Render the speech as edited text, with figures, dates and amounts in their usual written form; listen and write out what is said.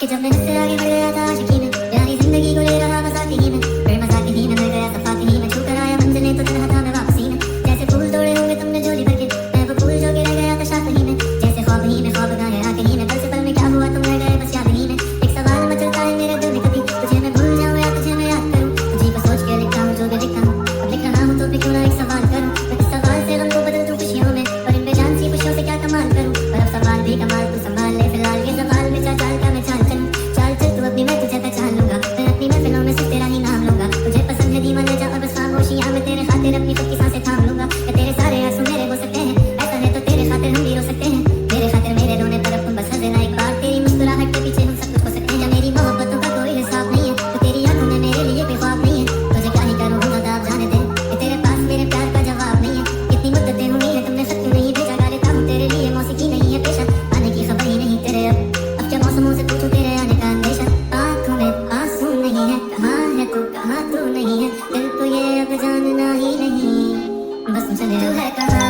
कि जब मैं उससे आगे बढ़ गया था आशिकी में, प्यारी जिंदगी को ले रहा मजाक ही में, फिर मजाक ही में मिल गया सफाक ही में, छू कर आया मंजिलें तो तन्हा था मैं वापसी में। जैसे फूल तोड़े होंगे तुमने झोली भर के, मैं वो फूल जो कि रह गया था शाख ही में, जैसे ख्वाब ही में ख्वाब गाए आंख ही में, पल से पल में क्या हुआ तुम रह गए बस याद ही में। एक सवाल मचलता है मेरे दिल में कभी, तुझे मैं भूल जाऊं या तुझे मैं याद करूं, तुझे को सोच के लिखता हूं जो भी लिखता हूं, अब लिख रहा हूं तो भी क्यों ना एक सवाल करूं, मैं इस सवाल से गम को बदल दूं खुशियों में, और इन बेजान सी खुशियों से क्या कमाल करूं, पर अब सवाल भी कमाल तू संभाल ले फिलहाल, ये सवाल में चाल का मैं चाल चलूं, चाल चल तू अपनी मैं तुझे पहचान लूंगा, मैं अपनी महफिलों में सिर्फ तेरा ही नाम लूंगा, तुझे पसंद है दीवाना जा और बस खामोशियां में तेरे खातिर अपनी खुद की सांसें थाम लूंगा, मैं तेरे सारे आंसू मेरे हो सकते हैं, ऐसा है तो तेरे खातिर हम भी रो सकते हैं, मेरे खातिर मेरे रोने पर अब तुम बस हंस देना एक बार, तेरी मुस्कुराहट के पीछे हम सब कुछ हो सकते हैं, मेरी मोहब्बतों का कोई हिसाब नहीं है, तो तेरी आंखों में मेरे लिए कोई ख्वाब नहीं है, तुझे क्या ही करूं ना दाब जाने दे, कि तेरे पास मेरे प्यार का जवाब नहीं है, कितनी मुद्दतें हुई है तुमने खत क्यों नहीं भेजा, गा लेता हूं तेरे लिए मौसीकी नहीं है पेशा, आने की खबर ही नहीं तेरे अब क्या मौसमों से पूछूं तेरे आने का अंदेशा, आंखों में आंसू नहीं है, कहाँ है तू कहाँ तू नहीं है, दिल को ये अब जानना ही नहीं, बस चले तू है कहाँ।